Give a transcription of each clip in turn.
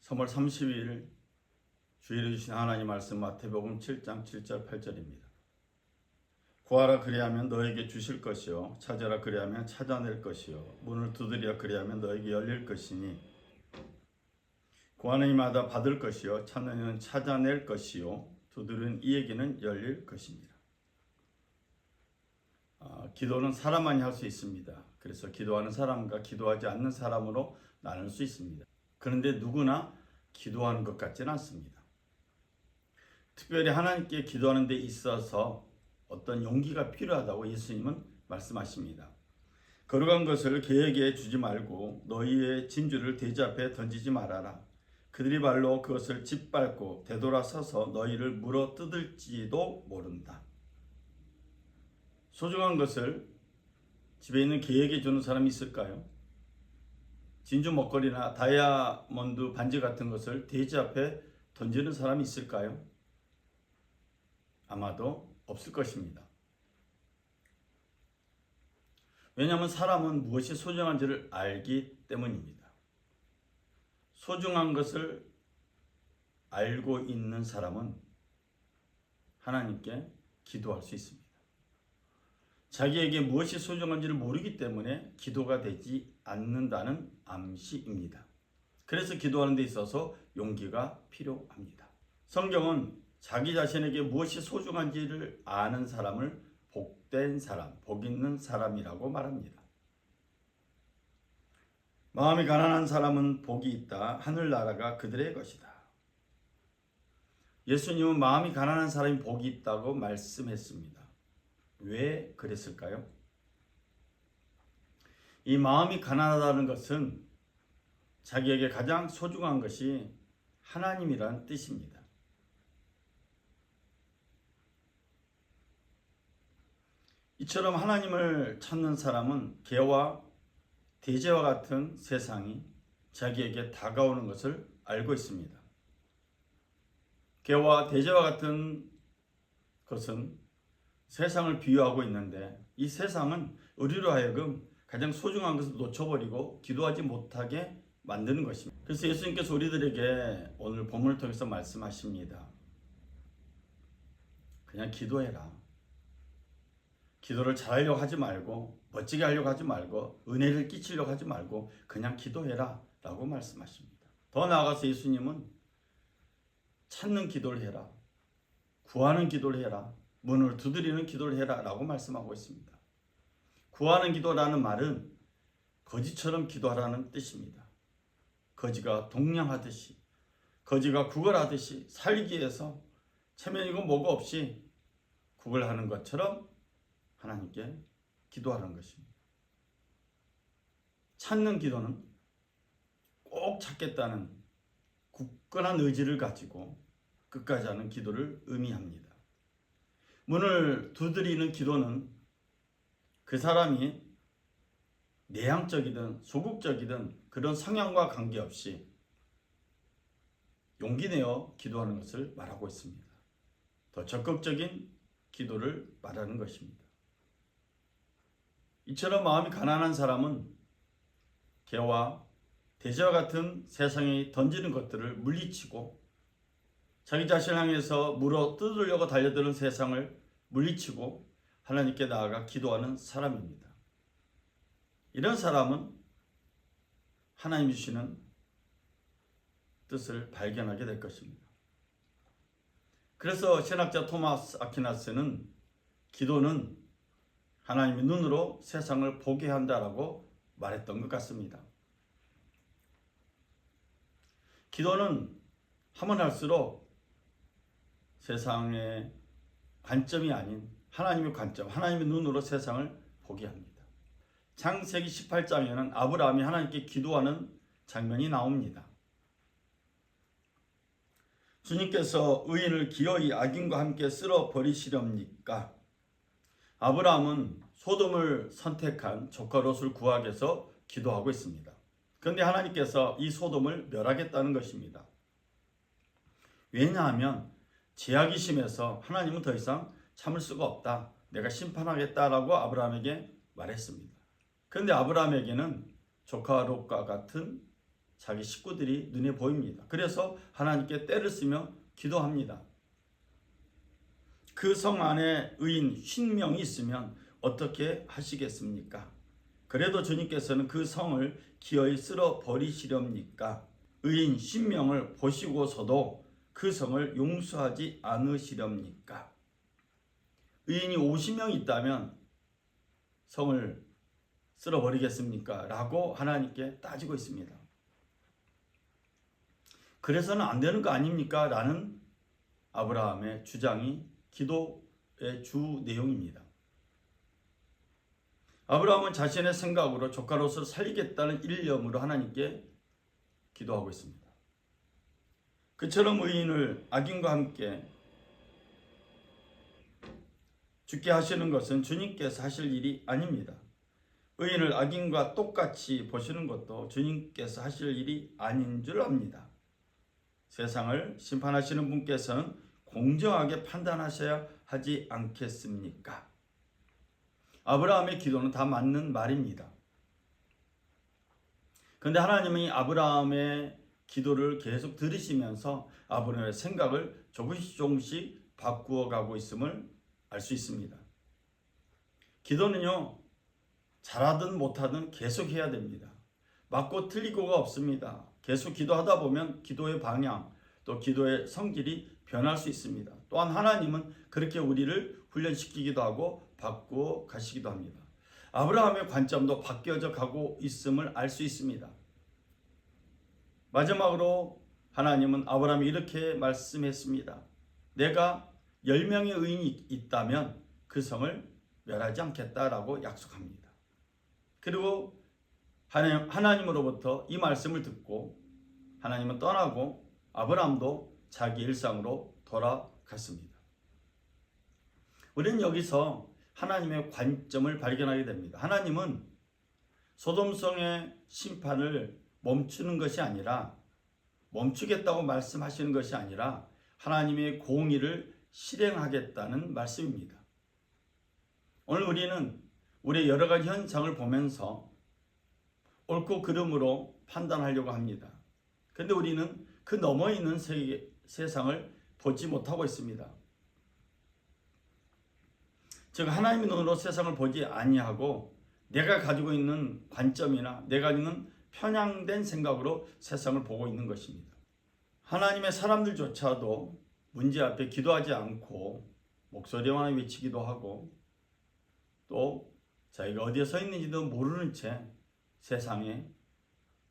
3월 30일 주일에 주신 하나님 말씀 마태복음 7장 7절 8절입니다. 구하라 그리하면 너에게 주실 것이요 찾아라 그리하면 찾아낼 것이요 문을 두드리라 그리하면 너에게 열릴 것이니 구하는 이마다 받을 것이요 찾는 이는 찾아낼 것이요 두드리는 이에게는 열릴 것입니다. 기도는 사람만이 할 수 있습니다. 그래서 기도하는 사람과 기도하지 않는 사람으로 나눌 수 있습니다. 그런데 누구나 기도하는 것 같지는 않습니다. 특별히 하나님께 기도하는 데 있어서 어떤 용기가 필요하다고 예수님은 말씀하십니다. 거룩한 것을 개에게 주지 말고 너희의 진주를 돼지 앞에 던지지 말아라. 그들이 발로 그것을 짓밟고 되돌아서서 너희를 물어 뜯을지도 모른다. 소중한 것을 집에 있는 개에게 주는 사람이 있을까요? 진주 목걸이나 다이아몬드 반지 같은 것을 돼지 앞에 던지는 사람이 있을까요? 아마도 없을 것입니다. 왜냐하면 사람은 무엇이 소중한지를 알기 때문입니다. 소중한 것을 알고 있는 사람은 하나님께 기도할 수 있습니다. 자기에게 무엇이 소중한지를 모르기 때문에 기도가 되지 않는다는 암시입니다. 그래서 기도하는 데 있어서 용기가 필요합니다. 성경은 자기 자신에게 무엇이 소중한지를 아는 사람을 복된 사람, 복 있는 사람이라고 말합니다. 마음이 가난한 사람은 복이 있다. 하늘나라가 그들의 것이다. 예수님은 마음이 가난한 사람이 복이 있다고 말씀했습니다. 왜 그랬을까요? 이 마음이 가난하다는 것은 자기에게 가장 소중한 것이 하나님이란 뜻입니다. 이처럼 하나님을 찾는 사람은 개와 돼지와 같은 세상이 자기에게 다가오는 것을 알고 있습니다. 개와 돼지와 같은 것은 세상을 비유하고 있는데 이 세상은 우리로 하여금 가장 소중한 것을 놓쳐버리고 기도하지 못하게 만드는 것입니다. 그래서 예수님께서 우리들에게 오늘 본문을 통해서 말씀하십니다. 그냥 기도해라. 기도를 잘하려고 하지 말고 멋지게 하려고 하지 말고 은혜를 끼치려고 하지 말고 그냥 기도해라 라고 말씀하십니다. 더 나아가서 예수님은 찾는 기도를 해라. 구하는 기도를 해라. 문을 두드리는 기도를 해라 라고 말씀하고 있습니다. 구하는 기도라는 말은 거지처럼 기도하라는 뜻입니다. 거지가 동냥하듯이 거지가 구걸하듯이 살기 위해서 체면이고 뭐고 없이 구걸하는 것처럼 하나님께 기도하는 것입니다. 찾는 기도는 꼭 찾겠다는 굳건한 의지를 가지고 끝까지 하는 기도를 의미합니다. 문을 두드리는 기도는 그 사람이 내향적이든 소극적이든 그런 성향과 관계없이 용기 내어 기도하는 것을 말하고 있습니다. 더 적극적인 기도를 말하는 것입니다. 이처럼 마음이 가난한 사람은 개와 돼지와 같은 세상에 던지는 것들을 물리치고 자기 자신을 향해서 물어 뜯으려고 달려드는 세상을 물리치고 하나님께 나아가 기도하는 사람입니다. 이런 사람은 하나님 주시는 뜻을 발견하게 될 것입니다. 그래서 신학자 토마스 아퀴나스는 기도는 하나님의 눈으로 세상을 보게 한다라고 말했던 것 같습니다. 기도는 하면 할수록 세상의 관점이 아닌 하나님의 관점, 하나님의 눈으로 세상을 보게 합니다. 창세기 18장에는 아브라함이 하나님께 기도하는 장면이 나옵니다. 주님께서 의인을 기어이 악인과 함께 쓸어 버리시렵니까? 아브라함은 소돔을 선택한 조카 롯을 구하기 위해서 기도하고 있습니다. 그런데 하나님께서 이 소돔을 멸하겠다는 것입니다. 왜냐하면 죄악이 심해서 하나님은 더 이상 참을 수가 없다. 내가 심판하겠다라고 아브라함에게 말했습니다. 그런데 아브라함에게는 조카 롯과 같은 자기 식구들이 눈에 보입니다. 그래서 하나님께 때를 쓰며 기도합니다. 그 성 안에 의인 50명이 있으면 어떻게 하시겠습니까? 그래도 주님께서는 그 성을 기어이 쓸어 버리시렵니까? 의인 10명을 보시고서도 그 성을 용서하지 않으시렵니까? 의인이 50명 있다면 성을 쓸어버리겠습니까? 라고 하나님께 따지고 있습니다. 그래서는 안 되는 거 아닙니까? 라는 아브라함의 주장이 기도의 주 내용입니다. 아브라함은 자신의 생각으로 조카 롯을 살리겠다는 일념으로 하나님께 기도하고 있습니다. 그처럼 의인을 악인과 함께 죽게 하시는 것은 주님께서 하실 일이 아닙니다. 의인을 악인과 똑같이 보시는 것도 주님께서 하실 일이 아닌 줄 압니다. 세상을 심판하시는 분께서는 공정하게 판단하셔야 하지 않겠습니까? 아브라함의 기도는 다 맞는 말입니다. 그런데 하나님이 아브라함의 기도를 계속 들으시면서 아브라함의 생각을 조금씩 바꾸어 가고 있음을 알 수 있습니다. 기도는요, 잘하든 못하든 계속 해야 됩니다. 맞고 틀리고가 없습니다. 계속 기도하다 보면 기도의 방향, 또 기도의 성질이 변할 수 있습니다. 또한 하나님은 그렇게 우리를 훈련시키기도 하고 바꾸어 가시기도 합니다. 아브라함의 관점도 바뀌어져 가고 있음을 알 수 있습니다. 마지막으로 하나님은 아브라함이 이렇게 말씀했습니다. 내가 10명의 의인이 있다면 그 성을 멸하지 않겠다라고 약속합니다. 그리고 하나님으로부터 이 말씀을 듣고 하나님은 떠나고 아브라함도 자기 일상으로 돌아갔습니다. 우리는 여기서 하나님의 관점을 발견하게 됩니다. 하나님은 소돔성의 심판을 멈추는 것이 아니라, 멈추겠다고 말씀하시는 것이 아니라 하나님의 공의를 실행하겠다는 말씀입니다. 오늘 우리는 우리의 여러 가지 현상을 보면서 옳고 그름으로 판단하려고 합니다. 그런데 우리는 그 너머 있는 세상을 보지 못하고 있습니다. 즉 하나님의 눈으로 세상을 보지 아니하고 내가 가지고 있는 관점이나 내가 있는 편향된 생각으로 세상을 보고 있는 것입니다. 하나님의 사람들조차도 문제 앞에 기도하지 않고 목소리만 외치기도 하고 또 자기가 어디에 서 있는지도 모르는 채 세상에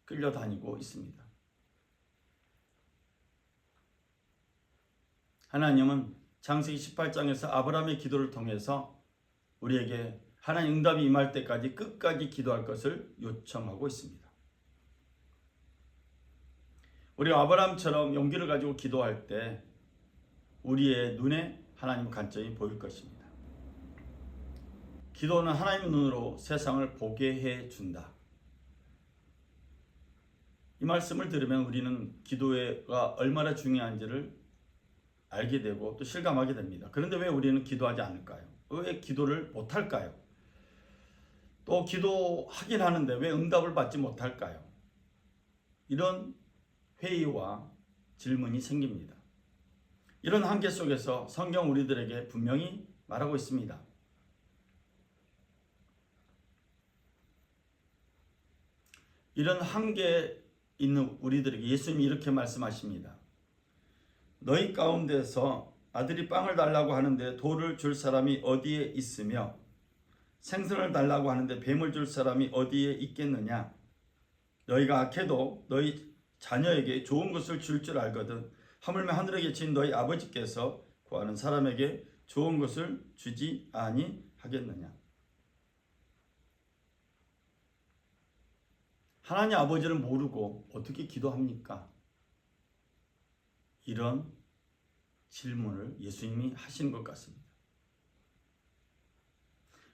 끌려다니고 있습니다. 하나님은 창세기 18장에서 아브라함의 기도를 통해서 우리에게 하나님 응답이 임할 때까지 끝까지 기도할 것을 요청하고 있습니다. 우리가 아브라함처럼 용기를 가지고 기도할 때 우리의 눈에 하나님의 관점이 보일 것입니다. 기도는 하나님의 눈으로 세상을 보게 해준다. 이 말씀을 들으면 우리는 기도가 얼마나 중요한지를 알게 되고 또 실감하게 됩니다. 그런데 왜 우리는 기도하지 않을까요? 왜 기도를 못할까요? 또 기도하긴 하는데 왜 응답을 받지 못할까요? 이런 회의와 질문이 생깁니다. 이런 한계 속에서 성경 우리들에게 분명히 말하고 있습니다. 이런 한계에 있는 우리들에게 예수님이 이렇게 말씀하십니다. 너희 가운데서 아들이 빵을 달라고 하는데 돌을 줄 사람이 어디에 있으며 생선을 달라고 하는데 뱀을 줄 사람이 어디에 있겠느냐? 너희가 악해도 너희 자녀에게 좋은 것을 줄 줄 알거든 하물며 하늘에 계신 너희 아버지께서 구하는 사람에게 좋은 것을 주지 아니하겠느냐? 하나님 아버지를 모르고 어떻게 기도합니까? 이런 질문을 예수님이 하신 것 같습니다.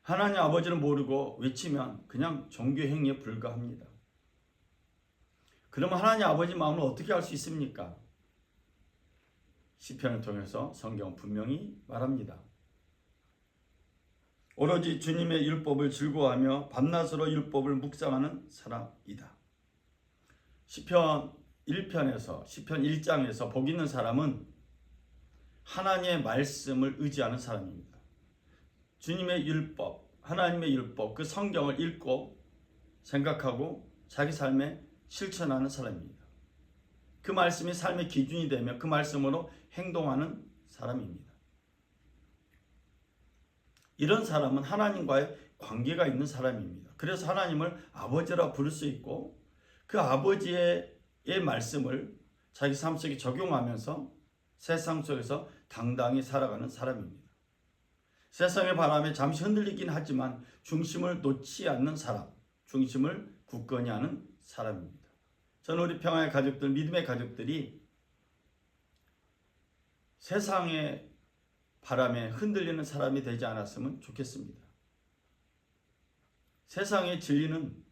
하나님 아버지를 모르고 외치면 그냥 종교 행위에 불과합니다. 그러면 하나님 아버지 마음을 어떻게 알 수 있습니까? 시편을 통해서 성경은 분명히 말합니다. 오로지 주님의 율법을 즐거워하며 밤낮으로 율법을 묵상하는 사람이다. 시편 1편에서 시편 1장에서 복 있는 사람은 하나님의 말씀을 의지하는 사람입니다. 주님의 율법, 하나님의 율법, 그 성경을 읽고 생각하고 자기 삶에 실천하는 사람입니다. 그 말씀이 삶의 기준이 되며 그 말씀으로 행동하는 사람입니다. 이런 사람은 하나님과의 관계가 있는 사람입니다. 그래서 하나님을 아버지라 부를 수 있고 그 아버지의 말씀을 자기 삶 속에 적용하면서 세상 속에서 당당히 살아가는 사람입니다. 세상의 바람에 잠시 흔들리긴 하지만 중심을 놓지 않는 사람, 중심을 굳건히 하는 사람입니다. 저는 우리 평화의 가족들, 믿음의 가족들이 세상의 바람에 흔들리는 사람이 되지 않았으면 좋겠습니다. 세상의 진리는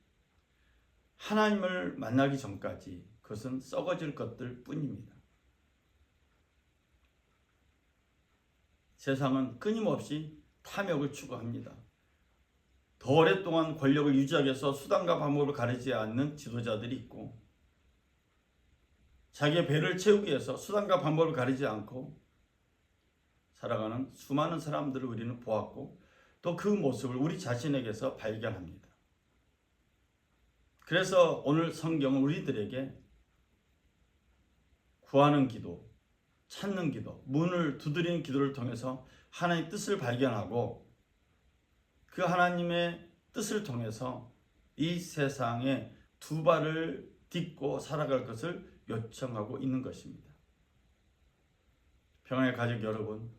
하나님을 만나기 전까지 그것은 썩어질 것들 뿐입니다. 세상은 끊임없이 탐욕을 추구합니다. 더 오랫동안 권력을 유지하기 위해서 수단과 방법을 가리지 않는 지도자들이 있고 자기의 배를 채우기 위해서 수단과 방법을 가리지 않고 살아가는 수많은 사람들을 우리는 보았고 또 그 모습을 우리 자신에게서 발견합니다. 그래서 오늘 성경은 우리들에게 구하는 기도, 찾는 기도, 문을 두드리는 기도를 통해서 하나님의 뜻을 발견하고 그 하나님의 뜻을 통해서 이 세상에 두 발을 딛고 살아갈 것을 요청하고 있는 것입니다. 평화의 가족 여러분,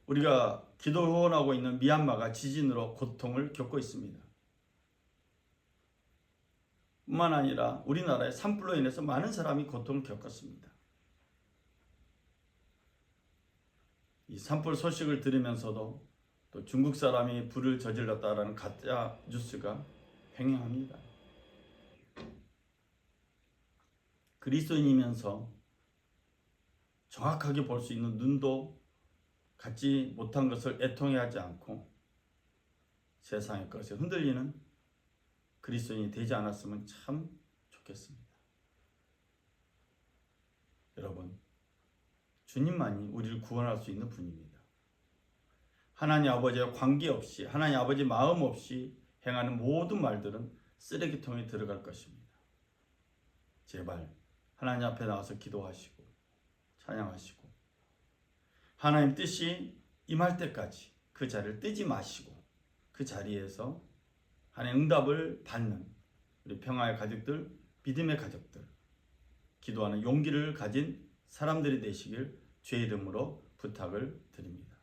우리가 기도 후원하고 있는 미얀마가 지진으로 고통을 겪고 있습니다. 뿐만 아니라 우리나라의 산불로 인해서 많은 사람이 고통을 겪었습니다. 이 산불 소식을 들으면서도 또 중국 사람이 불을 저질렀다라는 가짜 뉴스가 횡행합니다. 그리스도인이면서 정확하게 볼 수 있는 눈도 갖지 못한 것을 애통해하지 않고 세상의 것에 흔들리는 그리스도인이 되지 않았으면 참 좋겠습니다. 여러분, 주님만이 우리를 구원할 수 있는 분입니다. 하나님 아버지와 관계없이, 하나님 아버지 마음 없이 행하는 모든 말들은 쓰레기통에 들어갈 것입니다. 제발 하나님 앞에 나와서 기도하시고 찬양하시고 하나님 뜻이 임할 때까지 그 자리를 뜨지 마시고 그 자리에서 하나님의 응답을 받는 우리 평화의 가족들, 믿음의 가족들, 기도하는 용기를 가진 사람들이 되시길 주의 이름으로 부탁을 드립니다.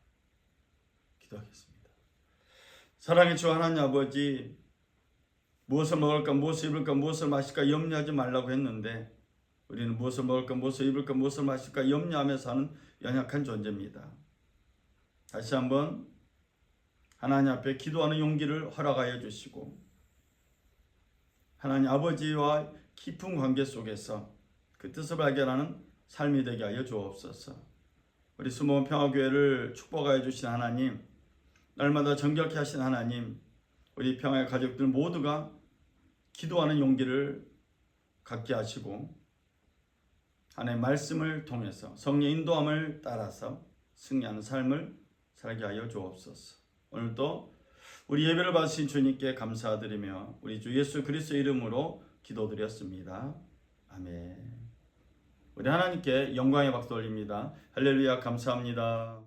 기도하겠습니다. 사랑의 주 하나님 아버지, 무엇을 먹을까, 무엇을 입을까, 무엇을 마실까 염려하지 말라고 했는데 우리는 무엇을 먹을까, 무엇을 입을까, 무엇을 마실까 염려하며 사는 연약한 존재입니다. 다시 한번 하나님 앞에 기도하는 용기를 허락하여 주시고 하나님 아버지와 깊은 관계 속에서 그 뜻을 발견하는 삶이 되게 하여 주옵소서. 우리 수모원 평화교회를 축복하여 주신 하나님, 날마다 정결케 하신 하나님, 우리 평화의 가족들 모두가 기도하는 용기를 갖게 하시고 하나님의 말씀을 통해서 성령의 인도함을 따라서 승리하는 삶을 살게 하여 주옵소서. 오늘도 우리 예배를 받으신 주님께 감사드리며 우리 주 예수 그리스도의 이름으로 기도드렸습니다. 아멘. 우리 하나님께 영광의 박수 올립니다. 할렐루야, 감사합니다.